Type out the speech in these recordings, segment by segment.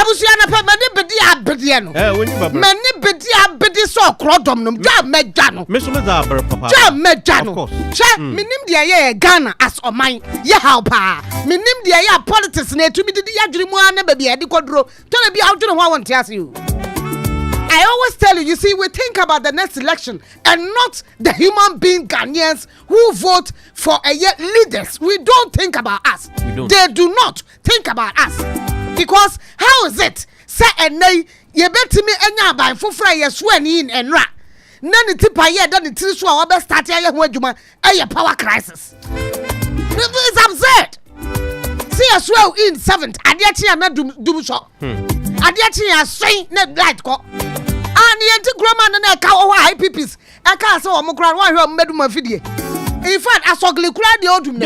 abusuana pa mani bedi abedi no mani bedi abedi so krodom no ja medwa no me so me za abre papa ja medwa no che minim de ye Ghana as oman ye how pa minim de ye politics na etumi didi yadwiri mu ana ba bia de kodro to na bia awdwene ho awon tiase you. I always tell you, you see, we think about the next election and not the human being Ghanaians who vote for leaders. We don't think about us. They do not think about us. Because how is it? Say and nay, ye bet me enya by for fry ye swen in and ra. None tipa ye done it to our best start ye wajuma a power crisis. It's absurd. See as well in 7th, and yet you are not doom shop. And yet you are saying net light go. And the anti-grandma and a cow IPPs. I can't say I'm a grand one who made my video. In fact, I saw the Odum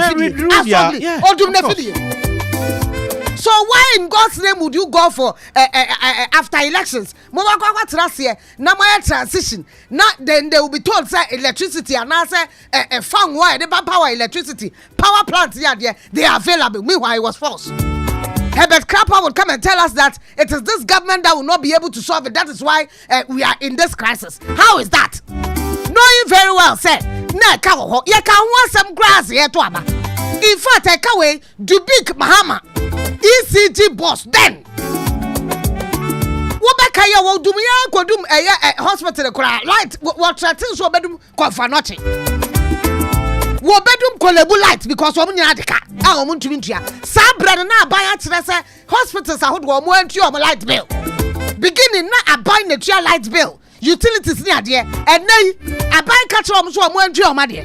So why in God's name would you go for after elections? Now my transition. Not then they will be told say electricity and I say found why the power electricity power plants they are available. Meanwhile, it was false. Herbert Krapper will come and tell us that it is this government that will not be able to solve it. That is why we are in this crisis. How is that? Knowing very well, say, na kawo, you can want some grass here to ama. In fact, I can wait Dubik Mahama, ECG boss. Then, what back here will do me? Go do a hospital light. What things will be called for nothing. Wo bedum kolebu light because wo nya adeka a wo ntumi ntua sabra na aban akyere se hospitals ahodo wo antua wo light bill beginning na aban na tua light bill utilities ni ade and nay aban ka kyere wo so wo antua wo ade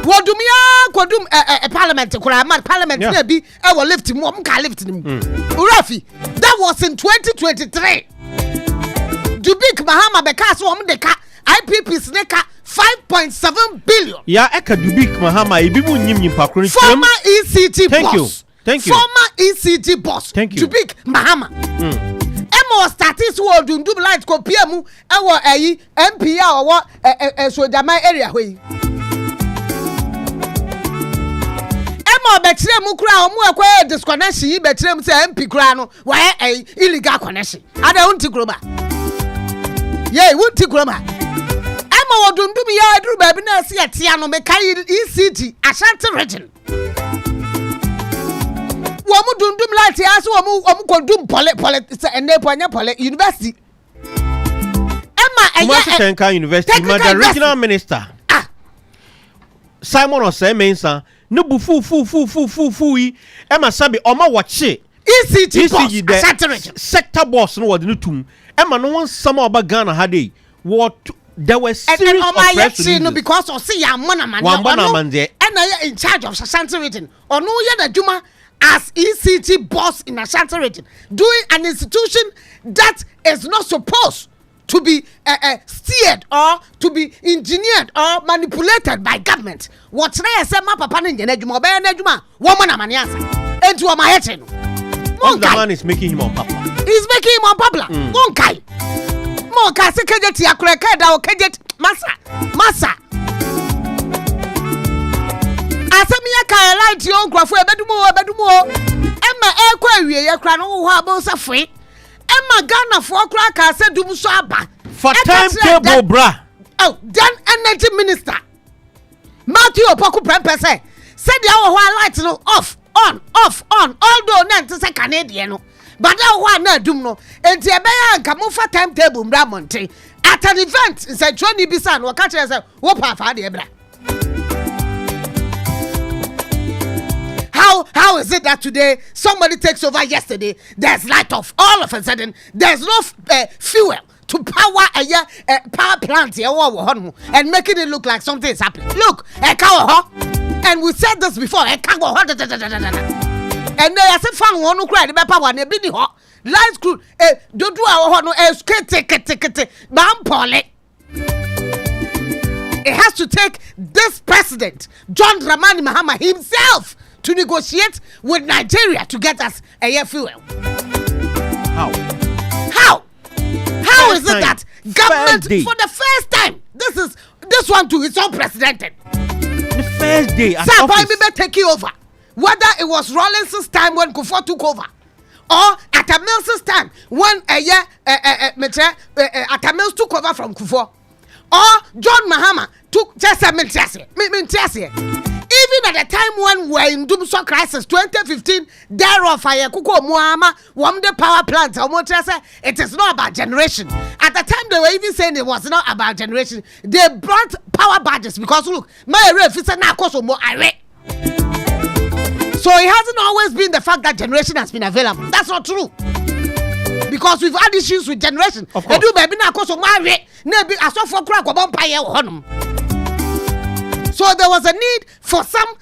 wo dumia kodum parliament kura parliament na bi e wo lift mu wo ka lift ni urafi that was in 2023 Dubik Mahama beka so wo deka IPPs neka 5.7 billion. Yeah, Eka Dubik Mahama, Ibimu Nyim Pakron. Former ECT boss. Thank you. Former ECT boss. Thank you. Dubik Mahama. Emma status world do light ko PM ewo ayi MP or so Jama area we. Emma betre mu kura omu akwa disconnection betre mu say MP kura no why illegal connection. Ada unti groba. Yeah, unti groba. Emma wodundum ya aduru baby na se atia no mekai ECT Ashanti region. Wo mu dundum light ya so wo mu kodum pole enepo anya pole university. Emma Tenka University ma the regional minister. Simon Osemensa no bu fu yi Emma sabi oma wache ECT boss Ashanti region. Sector boss no wode no tum. Emma no won some oba Ghana hade what there were series of press no because of see ya mana man and in charge of Ashanti region or no ya Juma as ECT boss in Ashanti region doing an institution that is not supposed to be steered or to be engineered or manipulated by government. What they say my papa ninja Juma be na Juma woman man answer into my head no. The man is making him unpopular. He's making him unpopular. Monkai. Mo ka se kejet ya kreka da o kejet masa asemi ya ka light yo nkrofo ebedumo emma ekwa awie ye kra no ho abo safwe emma Ghana fo kra ka se dum so aba for timetable bra. Oh, then energy minister Matthew Opoku prempese said ya ho light no off on although na ntse Canadian no. But now one na dum no enti ebeya nka mo fa timetable mbra monte at an event say 20 bisa no ka kire say wo pa fa de ebra. How is it that today somebody takes over yesterday there's light off all of a sudden there's no fuel to power a power plant here and making it look like something is happening. Look, and we said this before, and they said fan one who cried about power and a bit hot. Light crew, don't do our no skate, it has to take this president, John Dramani Mahama himself, to negotiate with Nigeria to get us a year fuel. How is it that government for the first time, this one too is unprecedented. The first day Sir, why me take you over? whether it was Rawlinson's time when Kufuor took over, or Atamil's time when Atamils took over from Kufuor, or John Mahama took just a minute. Even at the time when we were in Dumso crisis 2015, thereof fire Kuko Muama, one the power plant, it is not about generation. At the time they were even saying it was not about generation. They brought power badges because look, my ref is now cost more irate. So it hasn't always been the fact that generation has been available. That's not true. Because we've had issues with generation. Of course. So there was a need for some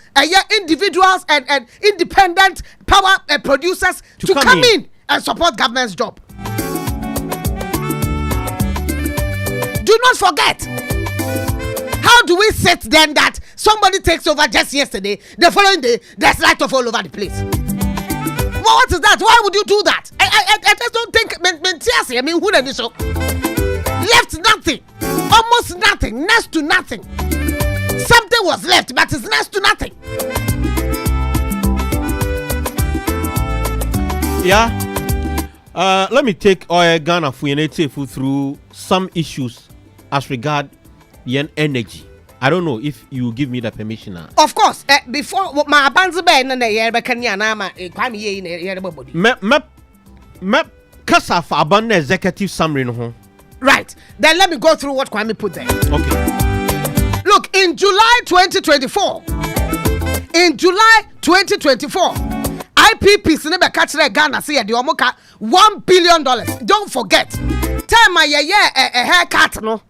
individuals and independent power producers to come in and support government's job. Do not forget. How do we sit then that somebody takes over just yesterday, the following day, there's light off all over the place? Well, what is that? Why would you do that? I just don't think, I mean, who did so? Left nothing, almost nothing, next to nothing. Something was left, but it's next to nothing. Yeah. Let me take Ghana through some issues as regard yen energy. I don't know if you give me the permission. Of course. Before my bands ben and the Yerbekanya Nama, Kwame ye in everybody. Map Kasaf abandon executive summary. Right. Then let me go through what Kwame put there. Okay. Look, in July 2024, IPP Sinebe Kachre Ghana say the Omoka $1 billion. Don't forget. Tell my a haircut no.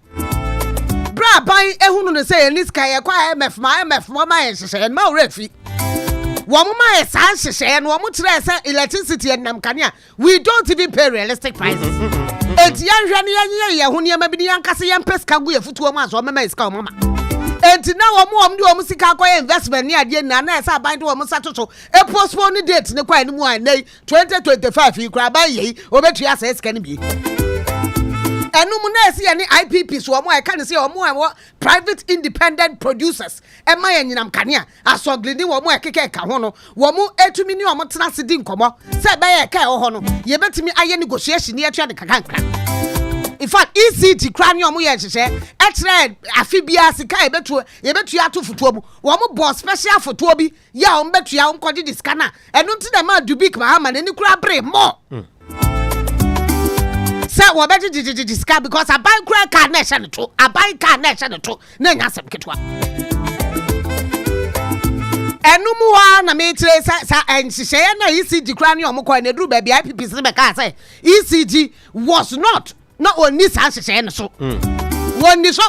Bra buy ehunu say in this kaya kwa MF mama and ma refi. Wamuma is answer and wamutre electricity and namkania. We don't even pay realistic prices. Et yan ya hunia mabini yan kasi yan peska guye futu wama so mama iska mama. And now I'm sika kwa investment near the na sa bind to Musato. A postpone date ne kwa ni mu an 2025 you cry by ye obetua says can be. And no one see any IPP so I can see more private independent producers. And my enam kania as so gliding or more keke kahono, wamu 8 million motrasidin como, said by a car hono. Ye bet me I negotiation near the Kakanka. In fact, ECT cranium we say, X-red, Afibia Sika, betu, ye bet you are to Futuobu, wamu boss special for Toby, ya bet you are on this scanner, and not to the man to big Mahaman and you crab more. Sir, we better discuss because I buy car nation too. I buy car nation too. No, not some kitwa. And no more na me and she say na ECG cranium mo coin do baby IPP say ECG was not only say so. One so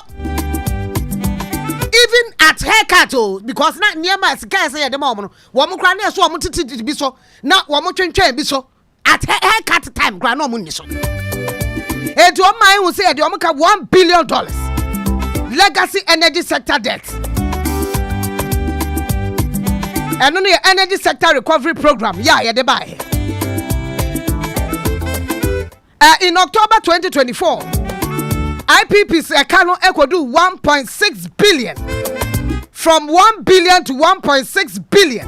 even at haircut because not near my sky say at the moment. One cranium so mo titi be so. Now one more train be so at haircut time cranium mo so. And your mind will say at $1 billion legacy energy sector debt. And on the energy sector recovery program, they buy. In October 2024, IPP's account equal to 1.6 billion. From 1 billion to 1.6 billion.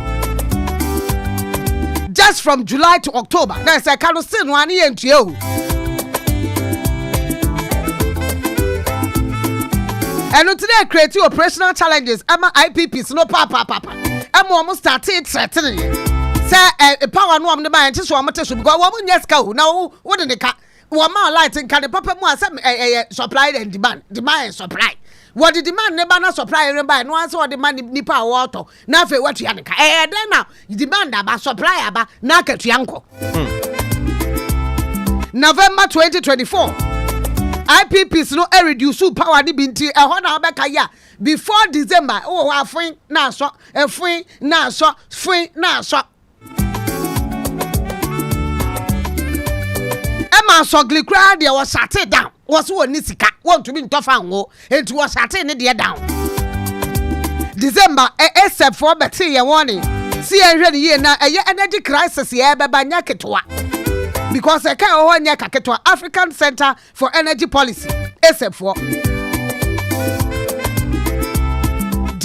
Just from July to October. That's a kind of still 1 year into you. And today creating operational challenges. Ama IPPs no papa. Ama almost started threatening. Say power no am the man just want to because woman yes ka now what in the car one man lighting can the papa mo supply and demand and supply. What the demand never na supply remember no answer what demand nipa water. Na fe what you anka. Then now demand about supply about na ketuanko. November 2024 IPPs no reduce power ni binti hona obeka ya before December afin na so efin na so fin na so Emma so glikra de was sat down was one ni sika want to be tofa ngo it was sat ni de down December except for better ye warning see ehwe ni ye na energy crisis ye beba nya ketwa because I can't near Kaketwa African Center for Energy Policy, except for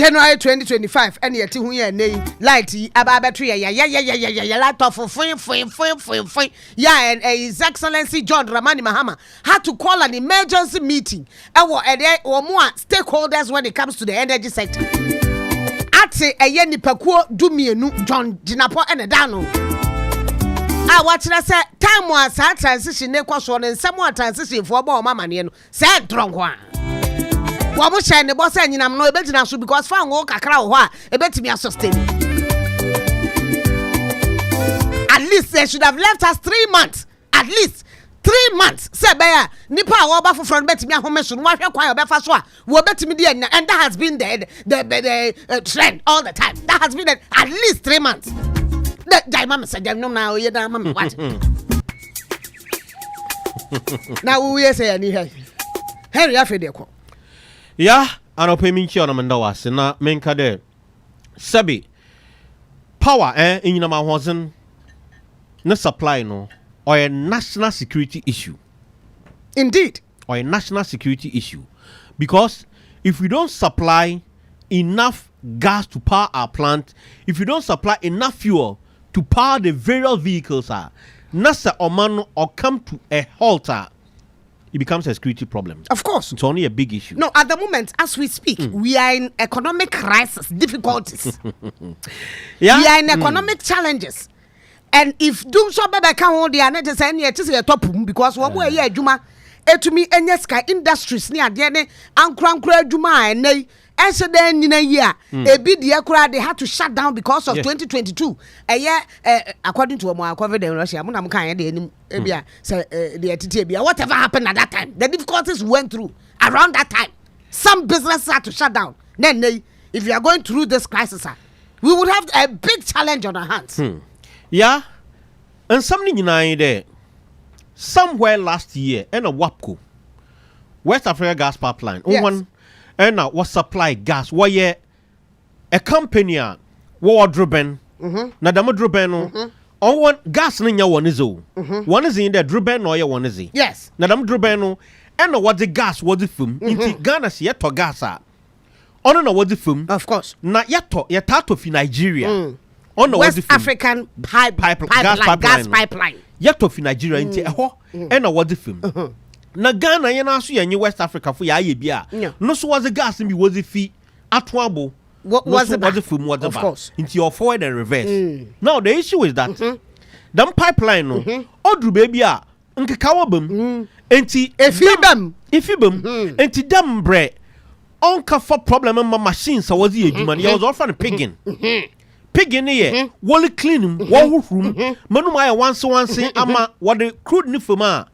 January 2025 and yet who ye nay light about battery ya light off for yeah, and His Excellency John Dramani Mahama had to call an emergency meeting or more stakeholders when it comes to the energy sector. I'd say a yeni pakuo do me no John Jinapo and a dano. I watch that say time was a transition and somewhat transition for more mama said drunk one. What was saying the boss and I'm no better now because found walk a crowd a better me a sustain. At least they should have left us 3 months. At least 3 months. Say bear Nipa over for front better me a home mission. What require Befaswa? What better me and that has been the trend all the time. That has been at least 3 months. That mama said no now you mama what? Now we say any Henry Afedeko. Yeah, and open me on Mandawas, and not menka de Sabi power in your wasn't no supply no or a national security issue. Indeed, or a national security issue, because if we don't supply enough gas to power our plant, if we don't supply enough fuel to power the various vehicles, NASA or man or come to a halter. It becomes a security problem. Of course. It's only a big issue. No, at the moment, as we speak, we are in economic crisis, difficulties. Yeah? We are in economic challenges. And if do so baby can hold the another say it is a top because what we are Juma, to me, any sky industries near the Ankran Juma and nay. And so then in a year, a bit they had to shut down because of 2022. A year, according to a more covered in Russia, I'm kind of whatever happened at that time. The difficulties went through around that time. Some businesses had to shut down. Then, if you are going through this crisis, we would have a big challenge on our hands. Yeah, and something in there somewhere last year, and a WAPCO, West Africa Gas Pipeline. Yes. And now what supply gas? Why a company what Druben? Na damo Druben on one gas ninya one is one is in the Druben or one is yes. Na damo Druben and what the gas was the film into Ghana see to gas on no what the film of course na yato yatato fi Nigeria on West African gas pipeline yato fi Nigeria into and what the film. Na Ghana yana so yenye West Africa for ya bia no so was the gas be was the fee atwabo what was the film was of course into your forward and reverse. Now the issue is that them pipeline no odru baby a nkekawa bam enti efibam enti dam bre onka for problem ma machines a was the adwuma ya was often pigging pigging here wall clean wo hurum manu ma ya once ama what the crude ni fama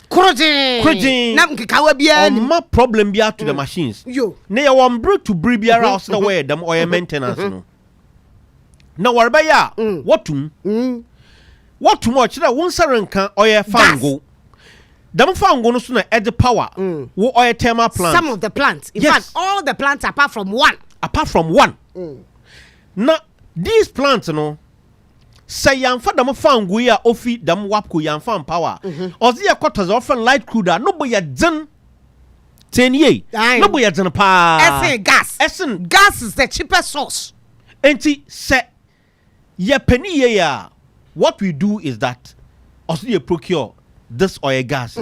Crudging. My problem be out to the machines. Yo. Nay, one break to breathe be around the way them or maintenance. No. Now, what by ya? What to? What too much that one saranka or a fango? Them fango no sooner at the power. What or a thermal plant? Some of the plants. In fact, all the plants apart from one. Now, these plants, no. Say yan fa dam fan go ya ofi dam wapko yan fan power ozi ya quarters often light crude no boy ya dzen 10 ye no boy ya dzen pa gas is the cheapest source enti say ye penny ye ya what we do is that ozi ya procure this oil gas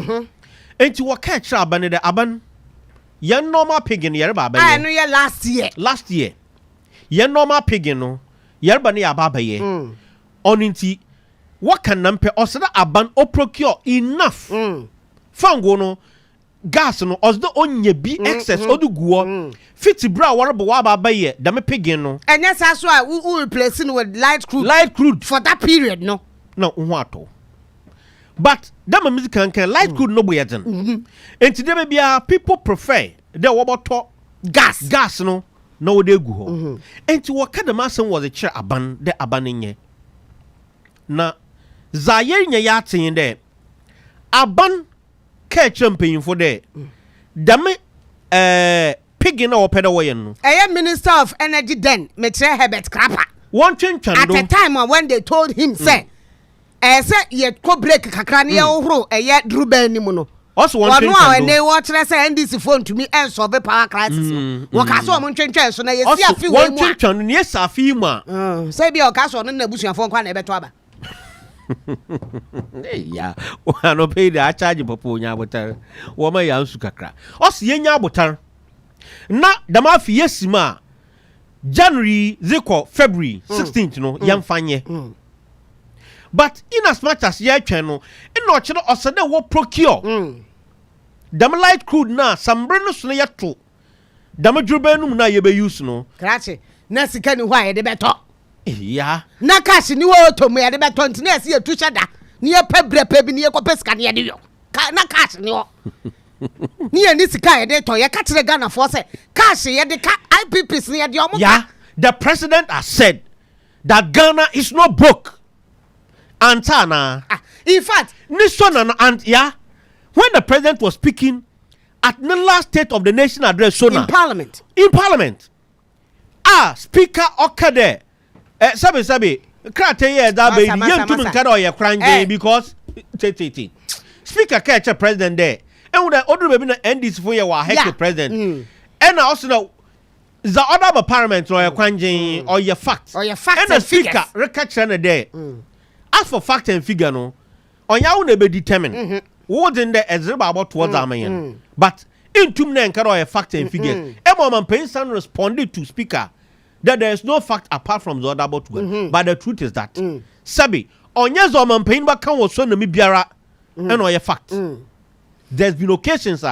enti what catch aban the aban yan normal pig in yerba ba I know ya last year yan normal pig no yerba ni ababa ye Oninti, what can nampe or sada aban or procure enough? Fango no gas no os the onye be excess or do go 50 bra warabo waba baye dame pigin no. And yes, that's why we replacing with light crude for that period, no what. But dama music can light crude no boy and today be people prefer the wabato gas no they go. And to what kind of mason was a chair aban the abaninye. Na zaye nya ya tin de aban ka champion for there dame pigin na opeda wo yen no Minister of Energy then Metre Herbert Krapa one chinchan at the time when they told him say say ye ko break kakra na ye ohro Druben ni mu no Also one thing. Onua and watch let's say NDC phone to me and solve power crisis. What can so much so na yes ya fi one thing yes afi ma. Say be o ka so no na busuafo kwa na ebeto aba. Yeah, I no pay the charge popo nya abotar. Wo ma ya nsu kakra. Also ye nya abotar. Na dama fi yesima January ziko February 16th no yamfanye. But in as much as ye twen no, in no chiro osede wo procure. Dam light crude na sambre no so na yeto. Dam dwubenum na ye be use no. Krache. Na sika ni hwa ye de beto. Yeah. Na cash ni wo to me de beto ntine ase ye tu shada. Ni ye pebre bi ni ye kope sika ni ye de yo. Na cash ni wo. Ni ye ni sika ye de to ye ka kire Ghana for say cash ye de ka IPPs ni ye de omo. Yeah. The president has said that Ghana is not broke. Antana. In fact, and yeah, when the president was speaking at the last State of the Nation address, in Parliament, Speaker Okade, Sabi, Krate, that baby, young to Kado, you're crying because Speaker catch a president there, and with the other baby end this for your head president, and also know the other parliament or your crying or your facts, and the speaker recatch a day. As for fact and figure, no, on your own be determined. What's in there as about towards Armenian. But in two men carry a fact and figure. A moment Payson responded to speaker that there is no fact apart from the other about one. But the truth is that Sabi, on your Zoman Pain back was son of me biara and all your fact. There's been occasions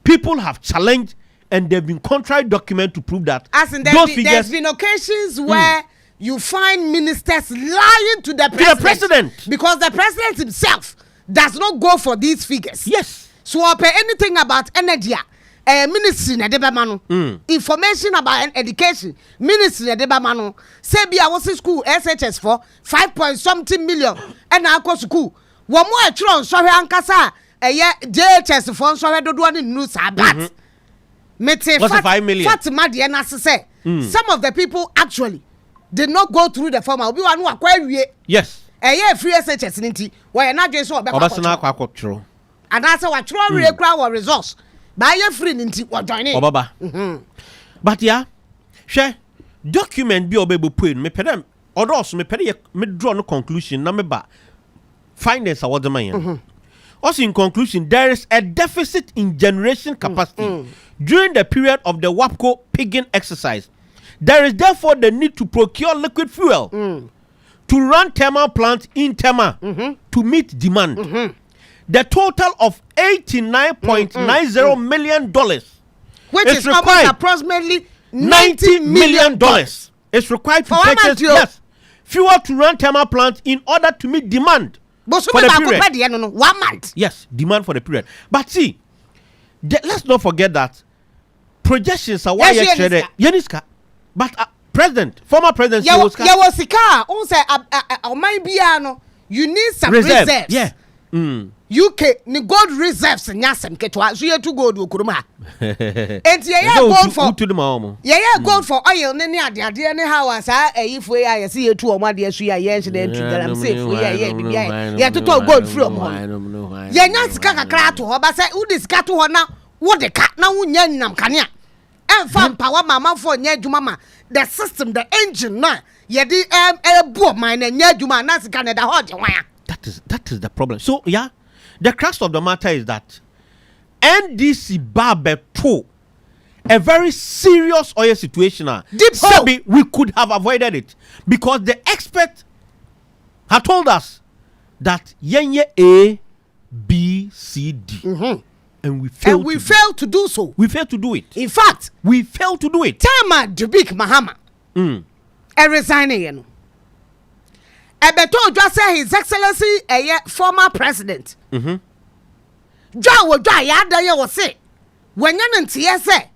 people have challenged and there've been contrary document to prove that. As in there's been occasions where you find ministers lying to the president. Because the president himself does not go for these figures. Yes. So anything about energy, ministry na deba mano. Information about education, ministry na deba mano. Say be I was in school SHS for 5.something million and I go school. One more tron so ankasa JHS for so do one news about. Mete 5 million. Fatima de na say some of the people actually did not go through the form. Obi wanu akwa yes. Free SHS nti why na dwe so obekwa obasana akwa akotro. And that's what tro we kra wa resource. Ba ye free nti wo join in. Obaba. But yeah, share document bi obebo pui me pedem odos me pede me draw no conclusion na me ba findings award man. Also in conclusion, there is a deficit in generation capacity during the period of the WAPCO pigging exercise. There is therefore the need to procure liquid fuel to run thermal plants in Tema to meet demand. The total of $89.90 million, which is almost approximately $90 million, is required to purchase fuel to run thermal plants in order to meet demand. For the period. 1 month. Yes, demand for the period. But see, let's not forget that projections are why you traded. Yeniska. But former president, Yawosika, you need some reserves. Yeah. UK ni gold reserves nyasem ketwa so yetu gold okuruma. Enti ye gold for gold for oil ne ade ne how asa ayifo ya ye se yetu omo ade asu ya ye nhede ntugara safe ya bibia ye toto gold free omo. Ye nya sika kakra to ho ba se udi sika to ho na wo de ka na wunya nnam kanea. Enfam power mama for nya adwuma ma the system the engine na ye di bu man na nya adwuma na sika na da ho je wan. That is the problem. So yeah, the crux of the matter is that NDC Barbe to a very serious oil situation. We could have avoided it because the expert had told us that yenye A, B, C, D. And we failed to do so. We failed to do it. In fact, we failed to do it. Tema Dubik Mahama resigning, you know. Ebeto just say His Excellency former president. John wo dwa ya da ye wo se. Wanya ntie se.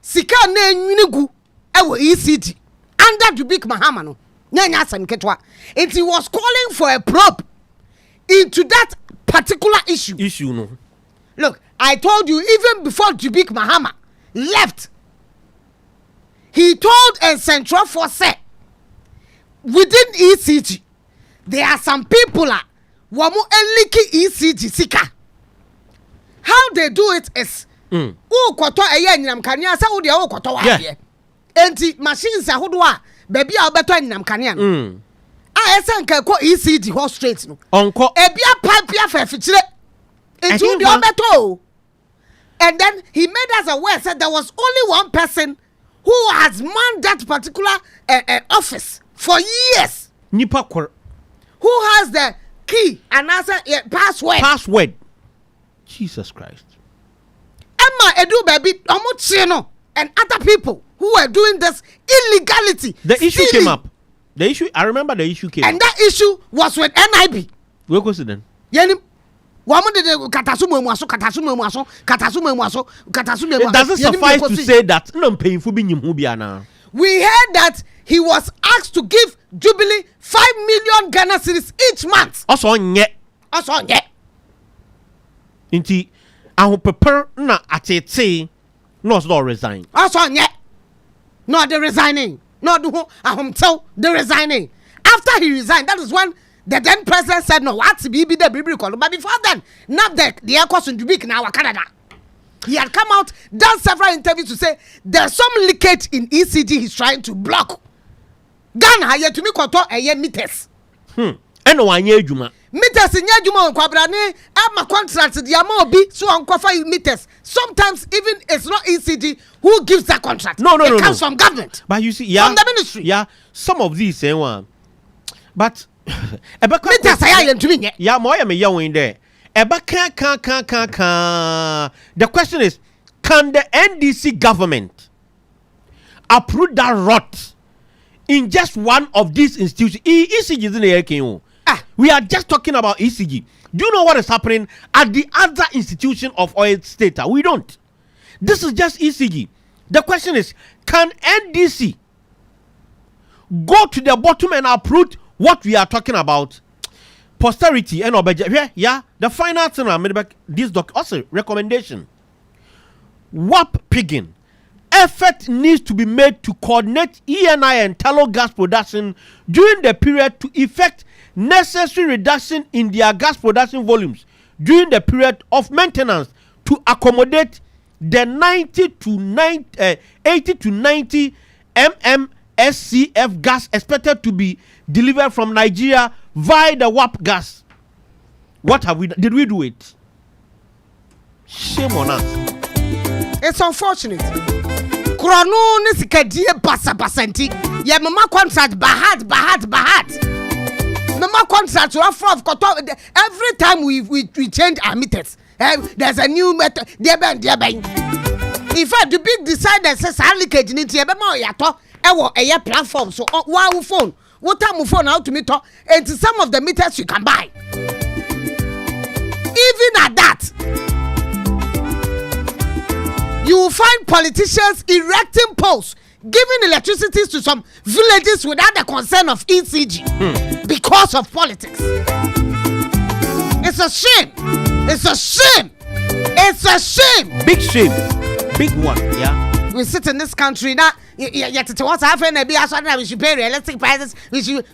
Sika na enwinigu e wo ECD under Dubik Mahama no. Nyanya asem ketwa. It was calling for a probe into that particular issue. No. Look, I told you even before Dubik Mahama left, he told a Central Force within ECG there are some people wamu eliki ECG sika how they do it is koto eye nyinam kanea say wo de wo koto wa de enti machines ahodo a baby a obeto nyinam kanea no ese nka ko ECD ho straight no onko ebia pipe afa fikire enti wo de obeto. And then he made us aware said there was only one person who has manned that particular office for years. Nipa kor. Who has the key and answer password. Password. Jesus Christ. Emma Edu baby Omuchino and other people who were doing this illegality. The issue came up. The issue, I remember the issue came and up. That issue was with NIB. Where was it then? It doesn't suffice to say that we heard that he was asked to give Jubilee 5 million Ghana cedis each month. Also, Inti, I will prepare na atete no resign. Also, no, they're resigning. No, they're resigning. After he resigned, that is when the then president said, no, what's be the Bible call. But before then, not the air cost in Dubic now, Canada. He had come out, done several interviews to say there's some leakage in ECG he's trying to block. Ghana, yet to me, koto a year meters. And one year, Juma. Meters in Yajuma, Quabrane, I'm a contract to the Amobi, so on coffee meters. Sometimes even it's not ECG who gives that contract. It comes from government. But you see, from the ministry. Yeah, some of these say one. But meters I am to me. Yeah, more me young in there. The question is, can the NDC government approve that rot in just one of these institutions? ECG is in the air. We are just talking about ECG. Do you know what is happening at the other institution of oil state? We don't. This is just ECG. The question is, can NDC go to the bottom and approve what we are talking about? Posterity and obey. Yeah, the final thing I made back this doc also recommendation. WAP pigging. Effort needs to be made to coordinate ENI and tallow gas production during the period to effect necessary reduction in their gas production volumes during the period of maintenance to accommodate the 80 to 90 mmscf gas expected to be delivered from Nigeria via the WAP gas. What have we done? Did we do it? Shame on us. It's unfortunate. Krono nisikadie basanti. Ya mama contract bahat. Mama contract to of koto. Every time we change our meters, there's a new method. Dear ben. In fact, the big decider says I leakage in it. Yato a platform. So wow phone. What time phone out to me talk? And some of the meters you can buy. Even at that, you will find politicians erecting poles, giving electricity to some villages without the concern of ECG because of politics. It's a shame. Big shame. Big one, yeah. We sit in this country now. Yet it was happening. We should pay realistic prices. We should.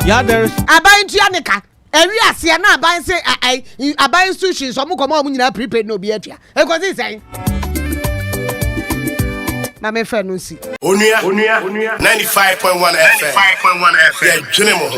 Yeah, there's. I buy into Yanika. And we are seeing now buying say I buy sushi. So come on, we need prepaid no beer. Because this saying. Na me friend no see. Onua 95.1 FM. Yeah, Junimo.